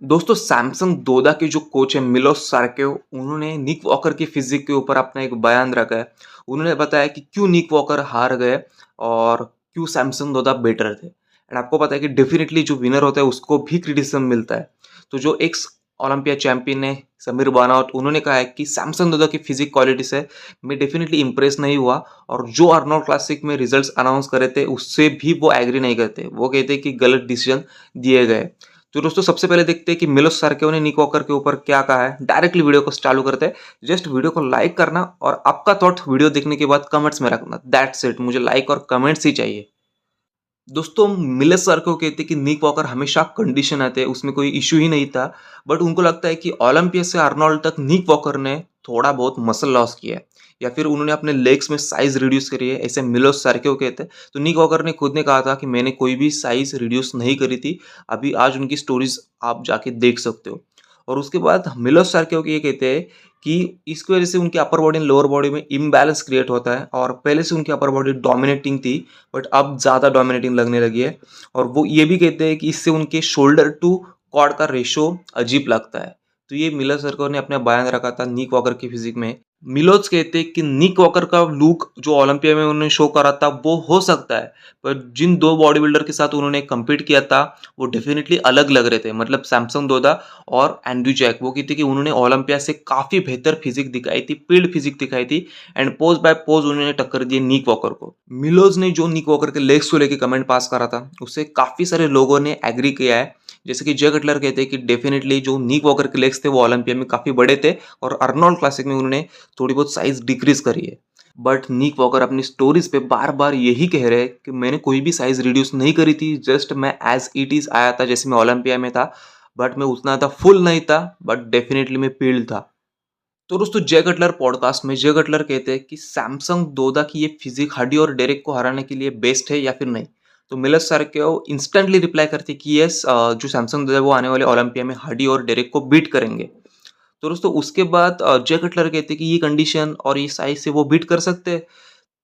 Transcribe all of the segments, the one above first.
दोस्तों सैमसंग दोदा के जो कोच है मिलोस सार्केव उन्होंने निक वॉकर की फिजिक के ऊपर अपना एक बयान रखा है। उन्होंने बताया कि क्यों निक वॉकर हार गए और क्यों सैमसंग दोदा बेटर थे। एंड आपको पता है कि डेफिनेटली जो विनर होता है उसको भी क्रिटिसिज्म मिलता है। तो जो एक्स ओलंपिया चैंपियन है समीर बानावत उन्होंने कहा है कि सैमसंग दोदा की फिजिक क्वालिटी से मैं डेफिनेटली इंप्रेस नहीं हुआ और जो आर्नोल्ड क्लासिक में रिजल्ट्स अनाउंस करे थे उससे भी वो एग्री नहीं करते। वो कहते कि गलत डिसीजन दिए गए। तो दोस्तों सबसे पहले देखते हैं कि मिलोस सार्केव ने निक वॉकर के ऊपर क्या कहा है। डायरेक्टली वीडियो को चालू करते हैं। जस्ट वीडियो को लाइक करना और आपका थॉट वीडियो देखने के बाद कमेंट्स में रखना। दैट्स इट, मुझे लाइक और कमेंट्स ही चाहिए। दोस्तों मिलेस सार्केव कहते हैं कि निक वॉकर हमेशा कंडीशन आते हैं, उसमें कोई इश्यू ही नहीं था। बट उनको लगता है कि ओलंपिया से आर्नोल्ड तक निक वॉकर ने थोड़ा बहुत मसल लॉस किया है या फिर उन्होंने अपने लेग्स में साइज रिड्यूस करी है, ऐसे मिलोस सार्केव कहते हैं। तो निक वॉकर ने खुद ने कहा था कि मैंने कोई भी साइज रिड्यूस नहीं करी थी। अभी आज उनकी स्टोरीज आप जाके देख सकते हो। और उसके बाद मिलोस सार्केव ये कहते हैं कि इसकी वजह से उनकी upper body and lower body में इम्बैलेंस क्रिएट होता है और पहले से उनकी अपर बॉडी डोमिनेटिंग थी बट अब ज़्यादा डोमिनेटिंग लगने लगी है। और वो ये भी कहते हैं कि इससे उनके शोल्डर टू क्वाड का रेशो अजीब लगता है। तो ये मिलर सर्कल ने अपना बयान रखा था निक वॉकर की फिजिक में। मिलोज कहते हैं कि निक वॉकर का लुक जो ओलंपिया में उन्होंने शो करा था वो हो सकता है, पर जिन दो बॉडी बिल्डर के साथ उन्होंने कम्पीट किया था वो डेफिनेटली अलग लग रहे थे। मतलब सैमसंग दोदा और एंड्रयू जैक, वो कहते कि उन्होंने ओलंपिया से काफ़ी बेहतर फिजिक दिखाई थी, पिल्ड फिजिक दिखाई थी एंड पोज बाय पोज उन्होंने टक्कर दी निक वॉकर को। मिलोज ने जो निक वॉकर के लेग्स को लेकर कमेंट पास करा था उससे काफ़ी सारे लोगों ने एग्री किया है। जैसे कि जे कटलर कहते हैं कि डेफिनेटली जो निक वॉकर के लेग्स थे वो ओलंपिया में काफ़ी बड़े थे और अर्नोल्ड क्लासिक में उन्होंने थोड़ी बहुत साइज डिक्रीज करी है। बट निक वॉकर अपनी स्टोरीज पे बार बार यही कह रहे हैं कि मैंने कोई भी साइज रिड्यूस नहीं करी थी, जस्ट मैं एज इट इज आया था जैसे मैं ओलंपिया में था। बट मैं उतना था फुल नहीं था, बट डेफिनेटली मैं पील्ड था। तो दोस्तों जे कटलर पॉडकास्ट में जे कटलर कहते हैं कि सैमसंग दोदा की ये फिजिक हार्डी और डेरेक को हराने के लिए बेस्ट है या फिर नहीं। तो मिलर सर के इंस्टेंटली रिप्लाई करते कि यस, जो सैमसंग दोदा है वो आने वाले ओलंपिया में हार्डी और डेरेक को बीट करेंगे। तो दोस्तों उसके बाद जे कटलर कहते हैं कि ये कंडीशन और ये साइज से वो बीट कर सकते हैं।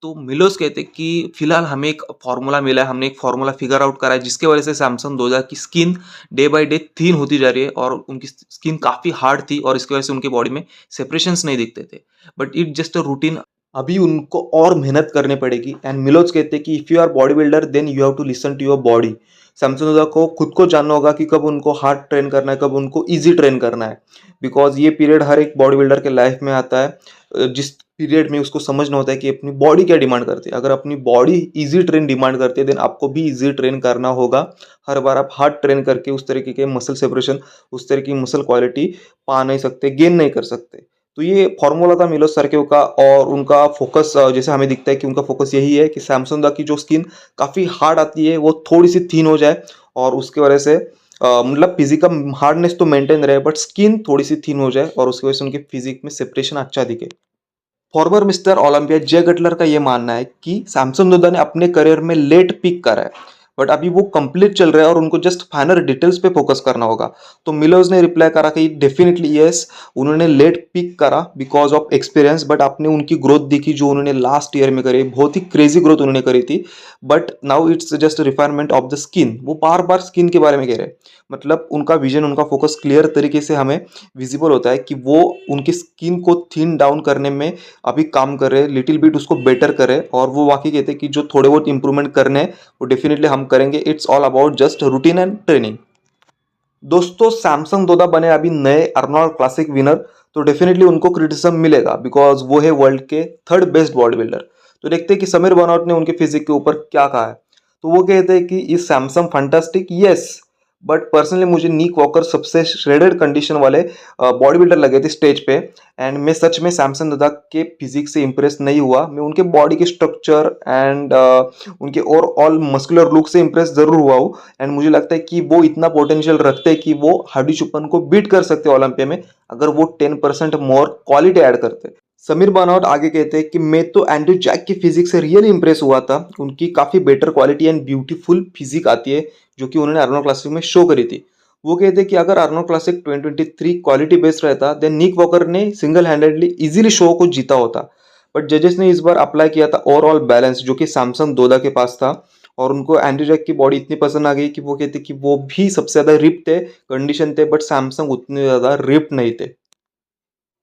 तो मिलोस कहते हैं कि फिलहाल हमें एक फॉर्मूला मिला है, हमने एक फॉर्मूला फिगर आउट करा है जिसके वजह से सैमसंग दोजा की skin day by day thin होती जा रही है और उनकी स्किन काफ़ी हार्ड थी और इसकी वजह से उनकी बॉडी में सेपरेशंस नहीं दिखते थे। But it just a routine, अभी उनको और मेहनत करनी पड़ेगी। एंड मिलोज कहते हैं कि if you are body builder then you have to listen to your body. Samson Dauda को खुद को जानना होगा कि कब उनको हार्ड ट्रेन करना है, कब उनको ईजी ट्रेन करना है। बिकॉज ये पीरियड हर एक बॉडी बिल्डर के लाइफ में आता है, जिस पीरियड में उसको समझना होता है कि अपनी बॉडी क्या डिमांड करती है। अगर अपनी बॉडी इजी ट्रेन डिमांड करती है देन आपको भी इजी ट्रेन करना होगा। हर बार आप हार्ड ट्रेन करके उस तरीके के मसल सेपरेशन, उस तरह की मसल क्वालिटी पा नहीं सकते, गेन नहीं कर सकते। तो ये फॉर्मूला था मिलोस सरकेव का और उनका फोकस, जैसे हमें दिखता है कि उनका फोकस यही है कि सैमसंग की जो स्किन काफ़ी हार्ड आती है वो थोड़ी सी थिन हो जाए और उसके वजह से मतलब फिजिकल हार्डनेस तो मेंटेन रहे बट स्किन थोड़ी सी थिन हो जाए और उसकी वजह से उनके फिजिक में सेपरेशन अच्छा दिखे। फॉर्मर मिस्टर ओलंपिया जे कटलर का ये मानना है कि सैमसंग दोदा ने अपने करियर में लेट पिक करा है बट अभी वो कंप्लीट चल रहा है और उनको जस्ट फाइनल डिटेल्स पे फोकस करना होगा। तो मिलोज ने रिप्लाई करा कि डेफिनेटली यस, उन्होंने लेट पिक करा बिकॉज ऑफ एक्सपीरियंस, बट आपने उनकी ग्रोथ देखी जो उन्होंने लास्ट ईयर में करी, बहुत ही क्रेजी ग्रोथ उन्होंने करी थी। But now it's just refinement of the skin. वो बार बार स्किन के बारे में कह रहे हैं, मतलब उनका विजन, उनका फोकस क्लियर तरीके से हमें विजिबल होता है कि वो उनकी स्किन को थिन डाउन करने में अभी काम कर रहे हैं, लिटिल बिट उसको बेटर करें। और वो वाकई कहते हैं कि जो थोड़े बहुत इंप्रूवमेंट करने हैं वो डेफिनेटली हम करेंगे। It's all about just routine and training. दोस्तों सैमसंग दोदा बने अभी नए अर्नोल्ड क्लासिक विनर, तो डेफिनेटली उनको क्रिटिसिज्म मिलेगा बिकॉज वो है वर्ल्ड के थर्ड बेस्ट बॉडी बिल्डर। तो देखते हैं कि समीर बनावट ने उनके फिजिक के ऊपर क्या कहा है। तो वो कहते हैं कि is Samsung fantastic, yes, but personally मुझे नीक वॉकर सबसे श्रेडेड कंडीशन वाले बॉडी बिल्डर लगे थे स्टेज पे। एंड मैं सच में सैमसंग दादा के फिजिक से इंप्रेस नहीं हुआ, मैं उनके बॉडी के स्ट्रक्चर एंड उनके ओवरऑल मस्कुलर लुक से इंप्रेस जरूर हुआ हूँ। एंड मुझे लगता है कि वो इतना पोटेंशियल रखते हैं कि वो हार्डी चुपन को बीट कर सकते हैं ओलंपिया में अगर वो 10% मोर क्वालिटी ऐड करते। समीर बानावट आगे कहते हैं कि मैं तो एंड्रयू जैक की फिजिक्स से रियली इंप्रेस हुआ था, उनकी काफ़ी better quality and beautiful physique आती है जो कि उन्होंने आर्नोल्ड क्लासिक में शो करी थी। वो कहते हैं कि अगर आर्नोल्ड क्लासिक 2023 क्वालिटी बेस्ड रहता देन निक वॉकर ने सिंगल हैंडेडली इजीली शो को जीता होता। बट जजेस ने इस बार अप्लाई किया था ओवरऑल बैलेंस जो कि सैमसंग दोदा के पास था और उनको एंड्रयू जैक की बॉडी इतनी पसंद आ गई कि वो कहते कि वो भी सबसे ज़्यादा रिप्ड थे, कंडीशन थे, बट सैमसंग उतने ज़्यादा रिप्ड नहीं थे।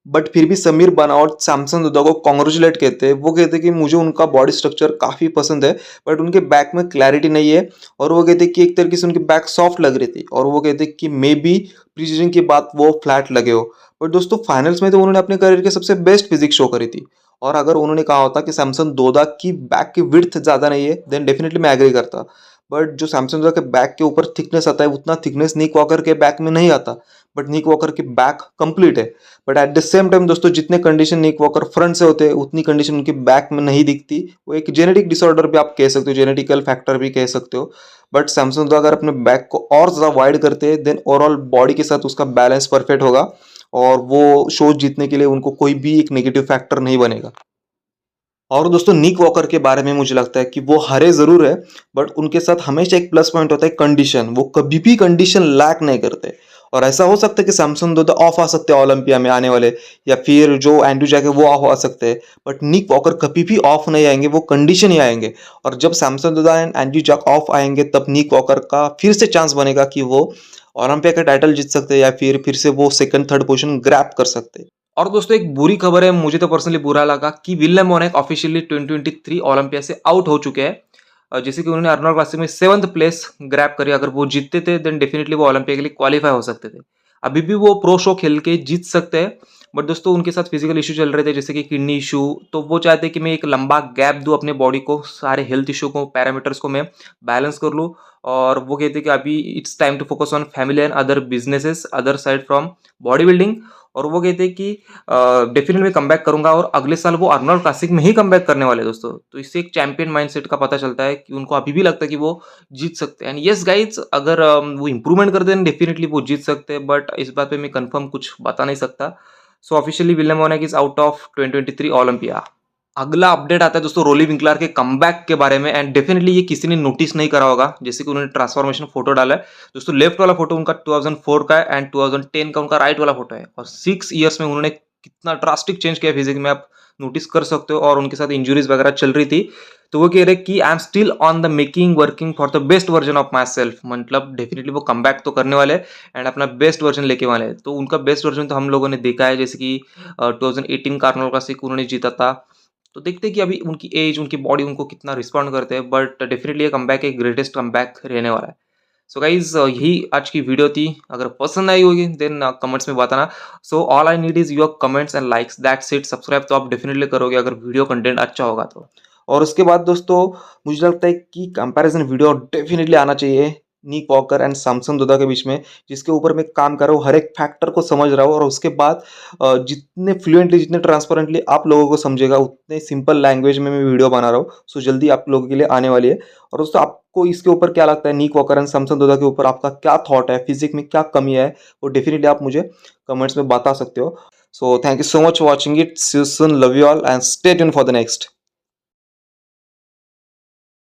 बट फिर भी समीर बनावट सैमसंग दुधा को कॉन्ग्रेचुलेट कहते हैं। वो कहते हैं कि मुझे उनका बॉडी स्ट्रक्चर काफ़ी पसंद है, बट उनके बैक में क्लैरिटी नहीं है। और वो कहते हैं कि एक तरीके से उनकी बैक सॉफ्ट लग रही थी, और वो कहते हैं कि मे बी प्रीसीजन के बाद वो फ्लैट लगे हो। बट दोस्तों फाइनल्स में तो उन्होंने अपने करियर के सबसे बेस्ट फिजिक्स शो करी थी। और अगर उन्होंने कहा होता कि सैमसंग दोदा की बैक की विड्थ ज़्यादा नहीं है, देन डेफिनेटली मैं एग्री करता। बट जो सैमसंग दोदा के बैक के ऊपर थिकनेस आता है, उतना थिकनेस निक वॉकर के बैक में नहीं आता। बट निक वॉकर की बैक कंप्लीट है। But at the same time दोस्तों, जितने कंडीशन निक वॉकर फ्रंट से होते हैं, उतनी कंडीशन उनकी बैक में नहीं दिखती। वो एक जेनेटिक डिसऑर्डर भी आप कह सकते हो, जेनेटिकल फैक्टर भी कह सकते हो। बट सैमसंग तो अगर अपने बैक को और ज़्यादा वाइड करते हैं, देन ओवरऑल बॉडी के साथ उसका बैलेंस परफेक्ट होगा, और वो शो जीतने के लिए उनको कोई भी एक नेगेटिव फैक्टर नहीं बनेगा। और दोस्तों निक वॉकर के बारे में मुझे लगता है कि वो हरे ज़रूर है, बट उनके साथ हमेशा एक प्लस पॉइंट होता है कंडीशन। वो कभी भी कंडीशन लैक नहीं करते। और ऐसा हो सकता है कि सैमसंग दो ऑफ आ सकते हैं ओलंपिया में आने वाले, या फिर जो एंड्रयू जैक है वो ऑफ आ सकते हैं, बट निक वॉकर कभी भी ऑफ नहीं आएंगे, वो कंडीशन ही आएंगे। और जब Samson Dauda and Andrew Jacked ऑफ आएंगे, तब निक वॉकर का फिर से चांस बनेगा कि वो ओलंपिया का टाइटल जीत सकते हैं, या फिर से वो सेकंड थर्ड पोजीशन ग्रैब कर सकते हैं। और दोस्तों एक बुरी खबर है, मुझे तो पर्सनली बुरा लगा कि विलियम वोनेक ऑफिशियली 2023 ओलंपिया से आउट हो चुके हैं। जैसे कि उन्होंने अर्नोल्ड क्लासिक में 7th प्लेस ग्रैब करी। अगर वो जीतते थे देन डेफिनेटली वो ओलंपिया के लिए क्वालिफाई हो सकते थे। अभी भी वो प्रो शो खेल के जीत सकते हैं, बट दोस्तों उनके साथ फिजिकल इशू चल रहे थे, जैसे कि किडनी इशू। तो वो चाहते हैं कि मैं एक लंबा गैप दूं अपने बॉडी को, सारे हेल्थ इशू को, पैरामीटर्स को मैं बैलेंस कर लूं। और वो कहते हैं कि अभी it's time to focus on family and other businesses other side from body building. और वो कहते हैं कि डेफिनेटली मैं कमबैक करूंगा, और अगले साल वो अर्नोल्ड क्लासिक में ही कमबैक करने वाले हैं दोस्तों। तो इससे एक चैंपियन माइंडसेट का पता चलता है कि उनको अभी भी लगता है कि वो जीत सकते हैं। एंड यस गाइज, अगर वो इंप्रूवमेंट कर दें डेफिनेटली वो जीत सकते हैं, बट इस बात पे मैं कंफर्म कुछ बता नहीं सकता। So officially William Bonac is out of 2023 Olympia. अगला अपडेट आता है दोस्तों रोली विंकलर के कमबैक के बारे में, एंड डेफिनेटली ये किसी ने नोटिस नहीं करा होगा, जैसे कि उन्होंने ट्रांसफॉर्मेशन फोटो डाला है। दोस्तों लेफ्ट वाला फोटो उनका 2004 का है, एंड 2010 का उनका राइट वाला फोटो है। और 6 ईयर्स में उन्होंने कितना ड्रास्टिक चेंज किया फिजिक्स में, आप नोटिस कर सकते हो। और उनके साथ इंजुरीज वगैरह चल रही थी, तो वो कह रहे कि I am still on the making working for the best version of my self. मतलब डेफिनेटली वो कमबैक तो करने वाले एंड अपना बेस्ट वर्जन लेके वाले हैं। तो उनका बेस्ट वर्जन तो हम लोगों ने देखा है, जैसे कि 2018 का अर्नोल्ड क्लासिक उन्होंने जीता था। तो देखते हैं कि अभी उनकी एज, उनकी बॉडी उनको कितना रिस्पॉन्ड करते हैं, बट डेफिनेटली ये कमबैक एक ग्रेटेस्ट कमबैक रहने वाला है। सो गाइज यही आज की वीडियो थी। अगर पसंद आई होगी देन कमेंट्स में बताना। So all I need is your comments and likes, that's it. Subscribe तो आप डेफिनेटली करोगे अगर वीडियो कंटेंट अच्छा होगा तो। और उसके बाद दोस्तों मुझे लगता है कि कंपैरिजन वीडियो डेफिनेटली आना चाहिए निक वॉकर एंड सैमसंग दोदा के बीच में, जिसके ऊपर मैं काम कर रहा हूँ, हर एक फैक्टर को समझ रहा हूँ। और उसके बाद जितने फ्लुएंटली, जितने ट्रांसपेरेंटली आप लोगों को समझेगा, उतने सिंपल लैंग्वेज में मैं वीडियो बना रहा हूँ। सो जल्दी आप लोगों के लिए आने वाली है। और दोस्तों आपको इसके ऊपर क्या लगता है, निक वॉकर एंड सैमसंग दोदा के ऊपर आपका क्या थॉट है, फिजिक्स में क्या कमी है, वो डेफिनेटली आप मुझे कमेंट्स में बता सकते हो। So thank you so much for watching it. See you soon, love you all and stay tuned for the next.